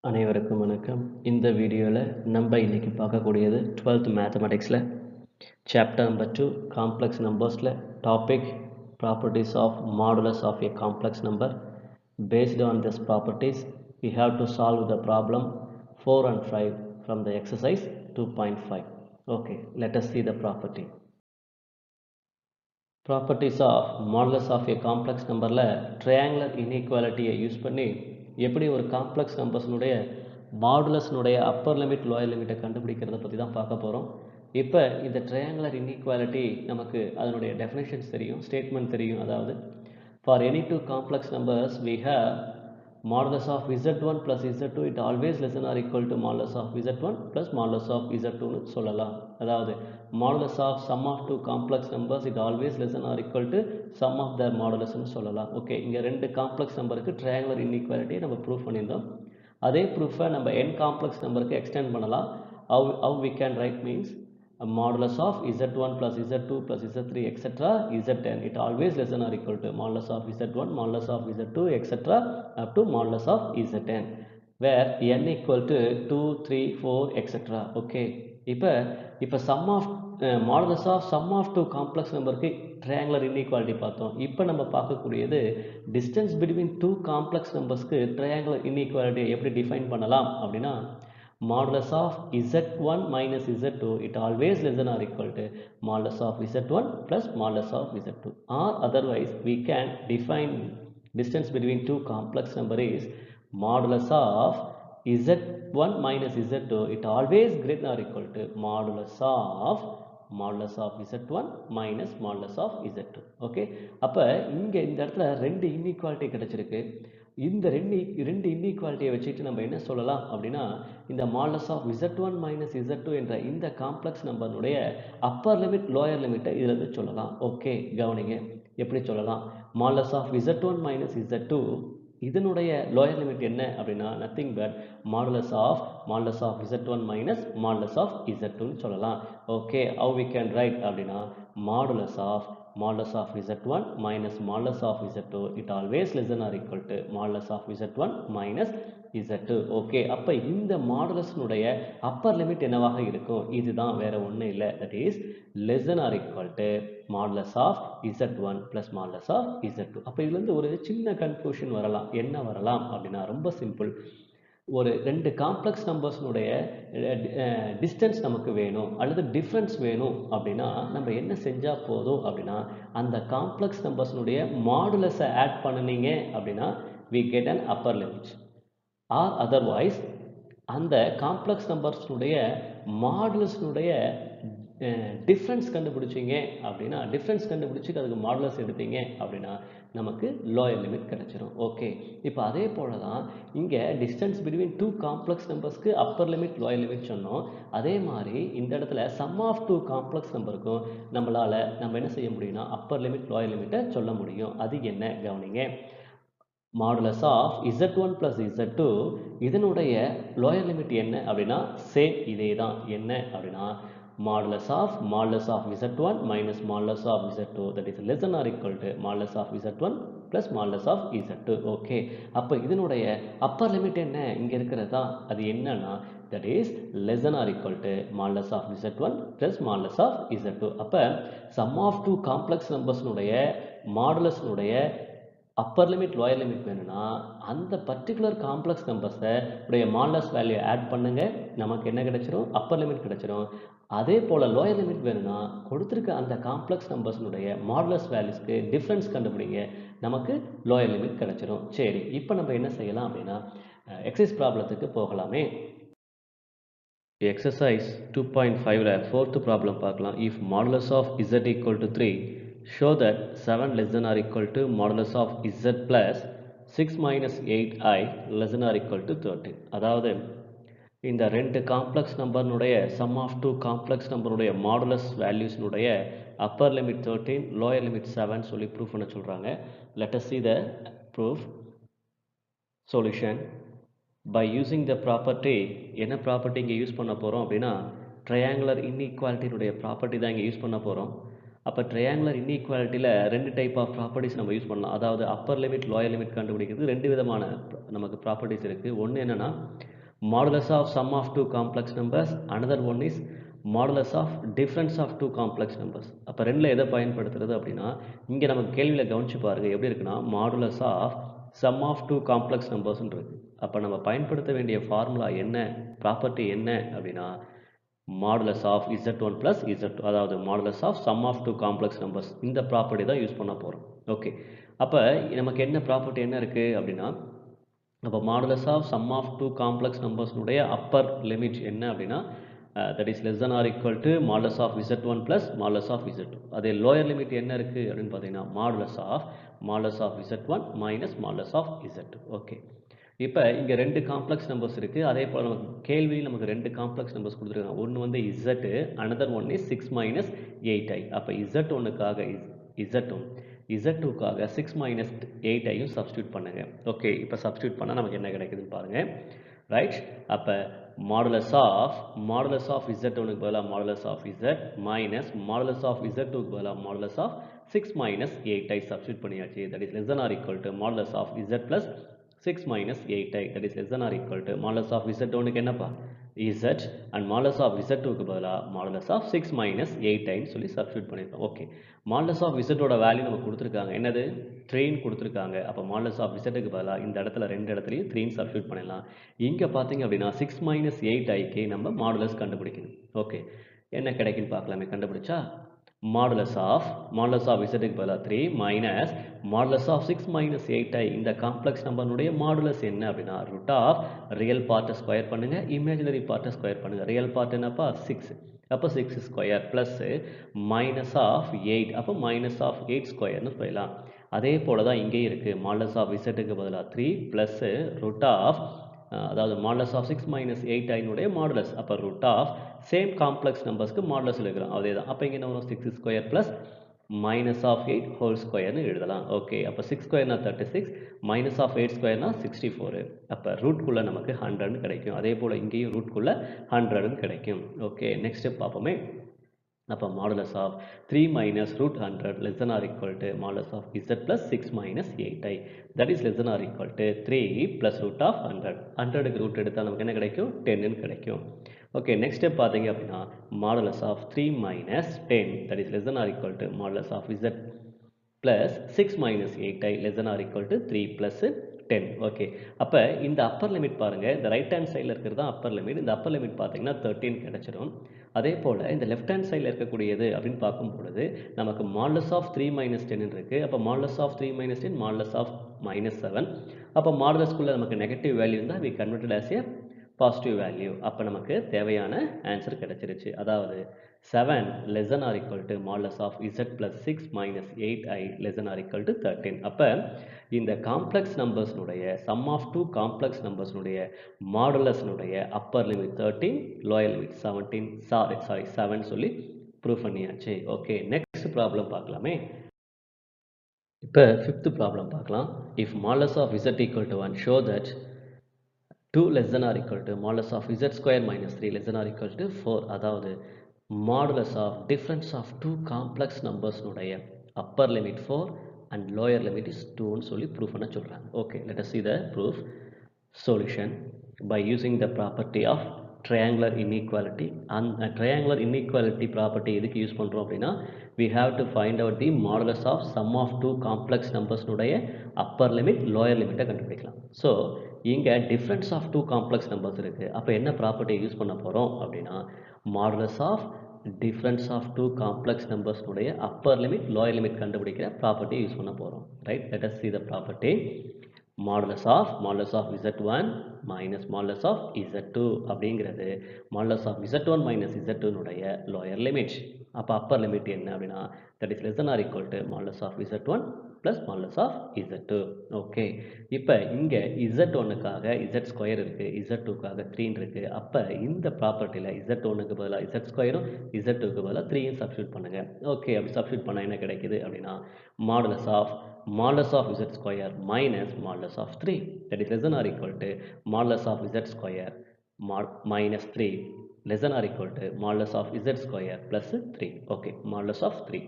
அனைவருக்கும் வணக்கம். இந்த வீடியோவில் நம்ம இன்னைக்கு பார்க்கக்கூடியது 12th மேத்தமெட்டிக்ஸில் சாப்டர் நம்பர் 2 காம்ப்ளெக்ஸ் நம்பர்ஸில் topic properties of modulus of a complex number. Based on this properties, we have to solve the problem 4 and 5 from the exercise 2.5. Okay, let us see the property. Properties of modulus of a complex நம்பரில் triangular இன்இக்வாலிட்டியை use பண்ணி எப்படி ஒரு complex நம்பர்ஸ்னுடைய மாடுலஸ்னுடைய upper limit lower லிமிட்டை கண்டுபிடிக்கிறத பற்றி தான் பார்க்க போகிறோம். இப்போ இந்த ட்ரையாங்குலர் இன்இக்வாலிட்டி நமக்கு அதனுடைய டெஃபினேஷன்ஸ் தெரியும், ஸ்டேட்மெண்ட் தெரியும். அதாவது for any two complex numbers we have modulus of z1 plus z2 it always less than or equal to modulus of z1 plus modulus of z2 னு சொல்லலாம். அதாவது modulus of sum of two complex numbers it always less than or equal to sum of their modulus னு சொல்லலாம். Okay, இங்கே ரெண்டு complex நம்பருக்கு triangular இன்இக்வாலிட்டியை நம்ம prove பண்ணியிருந்தோம். அதே ப்ரூஃபை நம்ம n காம்ப்ளெக்ஸ் நம்பருக்கு எக்ஸ்டெண்ட் பண்ணலாம். how we can write means a modulus of z1 plus z2 plus z3 etc. zn it always less than or equal to modulus of z1 modulus of z2 etc. up to modulus of zn where n equal to 2 3 4 etc. okay, இப்போ sum of modulus of sum of two complex நம்பருக்கு triangular inequality பார்த்தோம். இப்போ நம்ம பார்க்கக்கூடியது distance between two complex numbersக்கு triangular inequality எப்படி define பண்ணலாம் அப்படின்னா modulus of z1 minus z2 it always less than or equal to modulus of z1 plus modulus of z2, or otherwise we can define distance between two complex number is modulus of z1 minus z2 it always greater than or equal to modulus of z1 minus modulus of z2. Okay, அப்போ இங்கே இந்த இடத்துல ரெண்டு inequality கிடைச்சிருக்கு. இந்த ரெண்டு இன்இக்வாலிட்டியை வச்சுட்டு நம்ம என்ன சொல்லலாம் அப்படின்னா இந்த modulus of z1 minus z2 என்ற இந்த காம்ப்ளெக்ஸ் நம்பருடைய அப்பர் லிமிட் லோயர் லிமிட்டை இதில் சொல்லலாம். ஓகே, கவனிங்க எப்படி சொல்லலாம். Modulus of z1 minus z2 இதனுடைய லோயர் லிமிட் என்ன அப்படின்னா nothing but modulus of z1 minus modulus of z2 சொல்லலாம். Okay, how we can write அப்படின்னா modulus of z1 minus modulus of z2 it always less than or equal to modulus of z1 minus z2. Okay, அப்போ இந்த மாடுலஸ்னுடைய upper limit என்னவாக இருக்கும்? இதுதான், வேற ஒன்றும் இல்லை. That is less than or equal to modulus of z1 plus modulus of z2. அப்போ இதுலேருந்து ஒரு சின்ன கன்ஃபியூஷன் வரலாம். என்ன வரலாம் அப்படின்னா ரொம்ப சிம்பிள். ஒரு ரெண்டு காம்ப்ளெக்ஸ் நம்பர்ஸ்னுடைய டிஸ்டன்ஸ் நமக்கு வேணும் அல்லது டிஃப்ரென்ஸ் வேணும் அப்படின்னா நம்ம என்ன செஞ்சால் போதும் அப்படின்னா அந்த காம்ப்ளெக்ஸ் நம்பர்ஸ்னுடைய மாடுலஸை ஆட் பண்ணினீங்க அப்படின்னா we get an upper limit, or otherwise அந்த காம்ப்ளெக்ஸ் நம்பர்ஸ்னுடைய மாடுலஸ்னுடைய டிஃப்ரென்ஸ் கண்டுபிடிச்சிங்க அப்படின்னா டிஃப்ரென்ஸ் கண்டுபிடிச்சிட்டு அதுக்கு மாடுலஸ் எடுத்தீங்க அப்படின்னா நமக்கு லோயர் லிமிட் கிடைச்சிரும். ஓகே, இப்போ அதே போல தான் இங்கே டிஸ்டன்ஸ் பிட்வீன் டூ காம்ப்ளெக்ஸ் நம்பர்ஸ்க்கு அப்பர் லிமிட் லோயர் லிமிட் சொன்னோம். அதே மாதிரி இந்த இடத்துல சம் ஆஃப் டூ காம்ப்ளெக்ஸ் நம்பருக்கும் நம்ம என்ன செய்ய முடியும்னா அப்பர் லிமிட் லோயர் லிமிட்டை சொல்ல முடியும். அது என்ன கவனிங்க. Modulus of z1 plus z2 இதனுடைய லோயர் லிமிட் என்ன அப்படின்னா சேம் இதே தான். என்ன அப்படின்னா modulus of z1 minus modulus of z2 that is less than or equal to modulus of z1 plus modulus of z2. Okay, அப்போ இதனுடைய அப்பர் லிமிட் என்ன இங்கே இருக்கிறதா? அது என்னன்னா that is less than or equal to modulus of z1 plus modulus of z2. அப்போ sum of two complex numbersனுடைய மாடுலஸ்னுடைய அப்பர் லிமிட் லோயர் லிமிட் வேணும்னா அந்த பர்டிகுலர் காம்ப்ளெக்ஸ் நம்பர்ஸை உடைய மாடுலஸ் வேல்யூ ஆட் பண்ணுங்க, நமக்கு என்ன கிடைச்சிரும்? அப்பர் லிமிட் கிடைச்சிரும். அதே போல் லோயர் லிமிட் வேணும்னா கொடுத்துருக்க அந்த காம்ப்ளெக்ஸ் நம்பர்ஸ்னுடைய மாடுலஸ் வேல்யூஸ்க்கு டிஃப்ரென்ஸ் கண்டுபிடிங்க, நமக்கு லோயர் லிமிட் கிடைச்சிரும். சரி, இப்போ நம்ம என்ன செய்யலாம் அப்படின்னா எக்ஸசைஸ் ப்ராப்ளத்துக்கு போகலாமே. எக்ஸசைஸ் 2.5ல ஃபோர்த் ப்ராப்ளம் பார்க்கலாம். If modulus of z equal to 3 show that 7 less than or equal to modulus of z plus 6 minus 8i less than or equal to 13. அதாவது இந்த ரெண்டு காம்ப்ளெக்ஸ் நம்பர்னுடைய சம் ஆஃப் டூ காம்ப்ளெக்ஸ் நம்பருடைய modulus வேல்யூஸ்னுடைய upper limit 13 lower limit 7 சொல்லி proof பண்ண சொல்கிறாங்க. Let us see the proof solution by using the property. என்ன ப்ராப்பர்ட்டி இங்கே யூஸ் பண்ண போகிறோம் அப்படின்னா ட்ரையாங்குலர் இன்இக்வாலிட்டியினுடைய ப்ராப்பர்ட்டி தான் இங்கே யூஸ் பண்ண போகிறோம். அப்போ ட்ரையாங்குலர் இன்இக்வாலிட்டியில் ரெண்டு டைப் ஆஃப் ப்ராப்பர்ட்டிஸ் நம்ம யூஸ் பண்ணலாம். அதாவது அப்பர் லிமிட் லோயர் லிமிட் கண்டுபிடிக்கிறது ரெண்டு விதமான நமக்கு ப்ராப்பர்ட்டிஸ் இருக்குது. ஒன்று என்னென்னா modulus of sum of two complex numbers, another one is modulus of difference of two complex numbers. அப்போ ரெண்டில் எதை பயன்படுத்துறது அப்படின்னா, இங்கே நமக்கு கேள்வியில் கவனிச்சு பாருங்கள் எப்படி இருக்குன்னா modulus of sum of two complex நம்பர்ஸ்ன்னு இருக்கு. அப்போ நம்ம பயன்படுத்த வேண்டிய ஃபார்முலா என்ன, ப்ராப்பர்ட்டி என்ன அப்படின்னா modulus of z1 plus z2, அதாவது modulus of sum of two complex numbers. இந்த ப்ராப்பர்ட்டி தான் யூஸ் பண்ண போகிறோம். ஓகே, அப்போ நமக்கு என்ன ப்ராப்பர்ட்டி என்ன இருக்குது அப்படின்னா, அப்போ modulus of sum of two complex நம்பர்ஸ்னுடைய அப்பர் லிமிட் என்ன அப்படின்னா that is less than or equal to modulus of z1 plus modulus of z2. அதே லோயர் லிமிட் என்ன இருக்குது அப்படின்னு பார்த்தீங்கன்னா modulus of z1 minus modulus of z2. Okay, இப்போ இங்கே ரெண்டு காம்ப்ளெக்ஸ் நம்பர்ஸ் இருக்குது. அதே போல் நமக்கு கேள்வியில் நமக்கு ரெண்டு காம்ப்ளெக்ஸ் நம்பர்ஸ் கொடுத்துருக்காங்க. ஒன்று வந்து z, another one is 6 minus 8i. அப்போ z1க்காக z1, z2க்காக 6 மைனஸ் 8ஐயும் சப்ஸ்டியூட் பண்ணுங்கள். ஓகே, இப்போ சப்ஸ்டியூட் பண்ணால் நமக்கு என்ன கிடைக்குதுன்னு பாருங்கள். ரைட், அப்போ மாடுலஸ் ஆஃப் z1க்கு பதிலாக modulus of z minus modulus of z2க்கு பதிலாக modulus of 6 minus 8i substitute பண்ணியாச்சு. That is less than or equal to modulus of z plus 6 minus 8i, that is less than or equal to modulus of z1 க்கு என்னப்பா z and modulus of z2 க்கு பதிலா modulus of 6 minus 8i ன்னு சொல்லி substitute பண்ணிருக்கோம். Okay, modulus of z ஓட value நமக்கு கொடுத்துருக்காங்க. என்னது 3 ன்னு கொடுத்துருக்காங்க. அப்போ modulus of z க்கு பதிலா இந்த இடத்துல ரெண்டு இடத்துலையும் 3 ன்னு சப்ஸ்டிட்யூட் பண்ணிடலாம். இங்கே பார்த்தீங்க அப்படின்னா 6 minus 8iக்கு நம்ம மாடுலஸ் கண்டுபிடிக்கணும். ஓகே, என்ன கிடைக்குன்னு பார்க்கலாமே. கண்டுபிடிச்சா modulus of z க்கு பதிலாக 3 minus modulus of 6 minus 8i. இந்த காம்ப்ளெக்ஸ் நம்பர்னுடைய மாடுலஸ் என்ன அப்படின்னா ரூட் ஆஃப் ரியல் பார்ட்டை ஸ்கொயர் பண்ணுங்கள், இமேஜினரி பார்ட்டை ஸ்கொயர் பண்ணுங்கள். ரியல் பார்ட் என்னப்பா 6, அப்போ 6 ஸ்கொயர் ப்ளஸ் மைனஸ் ஆஃப் 8, அப்போ மைனஸ் ஆஃப் 8 ஸ்கொயர்னு சொல்லலாம். அதே போல் தான் இங்கேயும் இருக்குது. மாடுலஸ் ஆஃப் z க்கு பதிலாக 3 ப்ளஸ் ரூட் ஆஃப் அதாவது modulus of 6 minus 8i modulus. அப்போ ரூட் ஆஃப் சேம் காம்ப்ளெக்ஸ் நம்பர்ஸ்க்கு மாடுலஸ் எழுதுகிறோம். அதே தான். அப்போ இங்கே என்ன வரும் 6 square plus minus of 8 whole ஸ்கொயர்னு எழுதலாம். ஓகே, அப்போ 6 ஸ்கொயர்னா 36, மைனஸ் ஆஃப் 8 ஸ்கொயர்னா 64. அப்போ ரூட்குள்ளே நமக்கு 100ன்னு கிடைக்கும். அதே போல் இங்கேயும் ரூட்குள்ளே 100ன்னு கிடைக்கும். ஓகே, நெக்ஸ்ட் ஸ்டெப் பார்ப்போமே. அப்போ modulus of 3 minus root 100 less than or equal to modulus of z plus 6 minus 8i, that is less than or equal to 3 plus root of 100. 100க்கு ரூட் எடுத்தால் நமக்கு என்ன கிடைக்கும் 10ன்னு கிடைக்கும். ஓகே, நெக்ஸ்ட் ஸ்டெப் பார்த்தீங்க அப்படின்னா modulus of 3 minus 10 that is less than or equal to modulus of z plus 6 minus 8i less than or equal to 3 plus 10. Okay, அப்போ இந்த அப்பர் லிமிட் பாருங்கள். இந்த ரைட் ஹேண்ட் சைடில் இருக்கிறது தான் அப்பர் லிமிட். இந்த அப்பர் லிமிட் பார்த்தீங்கன்னா 13 கிடைச்சிடும். அதே போல் இந்த லெஃப்ட் ஹேண்ட் சைடில் இருக்கக்கூடியது அப்படின்னு பார்க்கும் பொழுது நமக்கு மாடுலஸ் ஆஃப் 3 மைனஸ் 10 இருக்குது. அப்போ modulus of 3 minus 10 modulus of minus 7. அப்போ மாடுலஸ்குள்ளே நமக்கு நெகட்டிவ் வேல்யூ இருந்தால் we converted as a positive value. அப்போ நமக்கு தேவையான ஆன்சர் கிடைச்சிருச்சு. அதாவது 7 less than or equal to modulus of z plus 6 minus 8i less than or equal to 13. அப்போ இந்த காம்ப்ளெக்ஸ் நம்பர்ஸ்னுடைய சம் ஆஃப் டூ காம்ப்ளெக்ஸ் நம்பர்ஸ்னுடைய மாடுலஸ்னுடைய அப்பர் லிமிட் 13, லோயர் லிமிட் 7 சொல்லி ப்ரூவ் பண்ணியாச்சு. ஓகே, நெக்ஸ்ட் ப்ராப்ளம் பார்க்கலாமே. இப்போ ஃபிஃப்த் ப்ராப்ளம் பார்க்கலாம். If modulus of z equal to 1 show that 2 less than or equal to modulus of z square minus 3 less than or equal to 4. அதாவது modulus of difference of two complex numbers நுடைய upper limit 4 and lower limit is 2 ன்னு சொல்லி proof பண்ண சொல்றாங்க. Okay, let us see the proof. Solution by using the property of triangular inequality. And triangular inequality property எதுக்கு use பண்ணுறோம் அப்படின்னா we have to find out the modulus of sum of two complex numbers நுடைய upper limit lower limit கண்டுபிடிக்கலாம். So இங்கே difference of two complex numbers இருக்குது. அப்போ என்ன property use பண்ண போகிறோம் அப்படின்னா modulus of difference of two complex numbers நுடைய upper limit lower limit கண்டுபிடிக்கிற property use பண்ண போகிறோம். Right, let us see the property. modulus of z1 minus modulus of z2 அப்படிங்கிறது modulus of z1 minus z2 நுடைய lower limit. அப்போ upper limit என்ன அப்படின்னா that is less than or equal to modulus of z1 plus modulus of z2. Okay, இப்போ இங்கே z1க்காக z square இருக்குது, z2க்காக 3 இருக்குது. அப்போ இந்த ப்ராப்பர்ட்டியில் z1க்கு பதிலாக z ஸ்கொயரும் z2க்கு பதிலாக 3யும் சப்ஸ்டியூட் பண்ணுங்கள். ஓகே, அப்படி சப்ஸ்டியூட் பண்ணால் என்ன கிடைக்குது அப்படின்னா modulus of z square minus modulus of 3 that is less than or equal to modulus of z square minus 3 less than or equal to modulus of z square plus 3. Okay, modulus of 3.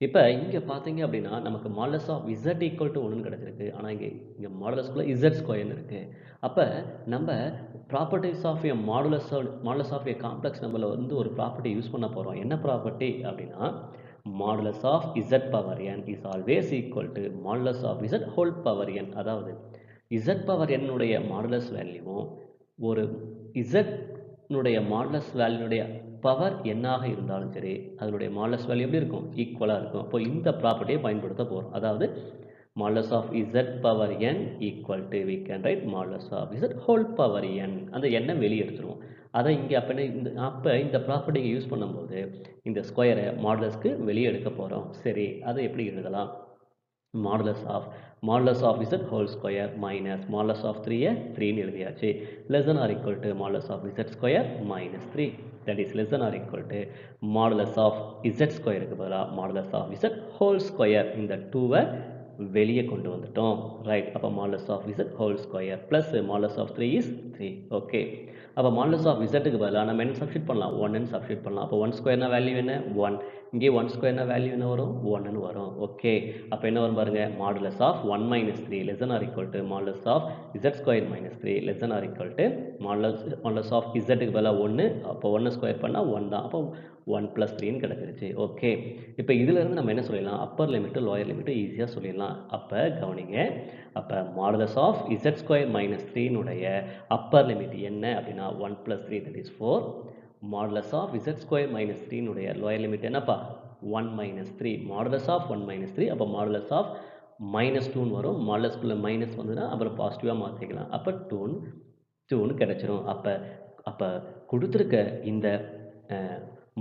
இப்போ இங்கே பார்த்தீங்க அப்படின்னா நமக்கு modulus of z equal to ஒன்றுன்னு கிடச்சிருக்கு. ஆனால் இங்கே மாடலஸ்குள்ளே Z ஸ்கொயர்னு இருக்குது. அப்போ நம்ம properties of a modulus of a complex நம்பரில் வந்து ஒரு ப்ராப்பர்ட்டி யூஸ் பண்ண போகிறோம். என்ன ப்ராப்பர்ட்டி அப்படின்னா modulus of z power n is always equal to modulus of z whole power n. அதாவது இசட் பவர் என்னுடைய மாடுலஸ் வேல்யூவும் ஒரு இசட்னுடைய மாடுலஸ் வேல்யூனுடைய பவர் என்னாக இருந்தாலும் சரி அதனுடைய மாடுலஸ் வேல்யூ எப்படி இருக்கும், ஈக்குவலாக இருக்கும். அப்போ இந்த ப்ராப்பர்ட்டியை பயன்படுத்த போகிறோம். அதாவது modulus of z power n equal to we can write modulus of z whole power n. அந்த எண்ணை வெளியே எடுத்துருவோம். அதை இங்கே அப்போ இந்த ப்ராப்பர்ட்டியை யூஸ் பண்ணும்போது இந்த ஸ்கொயரை மாடுலஸ்க்கு வெளியே எடுக்க போகிறோம். சரி, அதை எப்படி எழுதலாம்? Modulus of z whole square minus modulus of 3யை 3ன்னு எழுதியாச்சு. Less than or equal to modulus of z square minus 3. That is less than or equal to modulus of z ஸ்கொயருக்கு பதிலாக modulus of z whole square. இந்த 2வை வெளியே கொண்டு வந்துட்டோம். ரைட். அப்போ modulus of z whole square plus modulus of 3 is 3. Okay. அப்போ modulus of இசட்டுக்கு பதிலாக நம்ம என்ன சப்ஸ்டிட் பண்ணலாம்? 1ன்னு சப்ஸ்டிட் பண்ணலாம். அப்போ 1 ஸ்கொயர்னா வேல்யூ என்ன? 1. இங்கே 1 ஸ்கொயர்னா வேல்யூ என்ன வரும்? 1ன்னு வரும். ஓகே. அப்போ என்ன வரும் பாருங்க, modulus of 1 minus 3 less than or equal to modulus of z square minus 3 less than or equal to modulus of இசட்டுக்கு பதிலாக 1. அப்போ 1 ஸ்கொயர் பண்ணால் 1 தான். அப்போ 1 + 3ன்னு கிடச்சிருச்சு. ஓகே. இப்போ இதிலிருந்து நம்ம என்ன சொல்லிடலாம்? அப்பர் லிமிட்டு லோயர் லிமிட்டு ஈஸியாக சொல்லிடலாம். அப்போ கவனிங்க, அப்போ modulus of z square minus 3னுடைய அப்பர் லிமிட் என்ன அப்படின்னா 1 + 3 that is 4. Modulus of z square minus 3னுடைய லோயர் லிமிட் என்னப்பா? 1 மைனஸ் 3. Modulus of 1 minus 3. அப்போ மாடுலஸ் ஆஃப் -2ன்னு வரும். மாடுலஸ்குள்ளே மைனஸ் வந்ததுன்னா அப்புறம் பாசிட்டிவாக மாற்றிக்கலாம். அப்போ 2ன்னு கிடச்சிரும். அப்போ கொடுத்துருக்க இந்த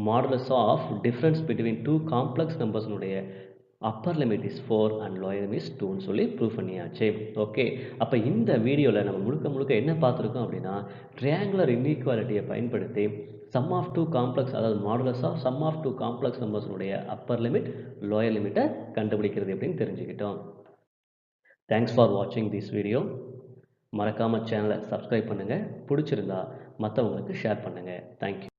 modulus of difference between two complex நம்பர்ஸ்னுடைய upper limit is 4 and lower limit is 2ன்னு சொல்லி ப்ரூவ் பண்ணியாச்சு. ஓகே. அப்போ இந்த வீடியோவில் நம்ம முழுக்க என்ன பார்த்துருக்கோம் அப்படின்னா ட்ரையாங்குலர் இன்ஈக்வாலிட்டியை பயன்படுத்தி சம் ஆஃப் டூ காம்ப்ளெக்ஸ், அதாவது modulus of sum of two complex நம்பர்ஸ்னுடைய அப்பர் லிமிட் லோயர் லிமிட்டை கண்டுபிடிக்கிறது எப்படின்னு தெரிஞ்சுக்கிட்டோம். தேங்க்ஸ் ஃபார் வாட்சிங் திஸ் வீடியோ. மறக்காமல் சேனலை சப்ஸ்கிரைப் பண்ணுங்கள். பிடிச்சிருந்தா மற்றவங்களுக்கு ஷேர் பண்ணுங்கள். தேங்க்யூ.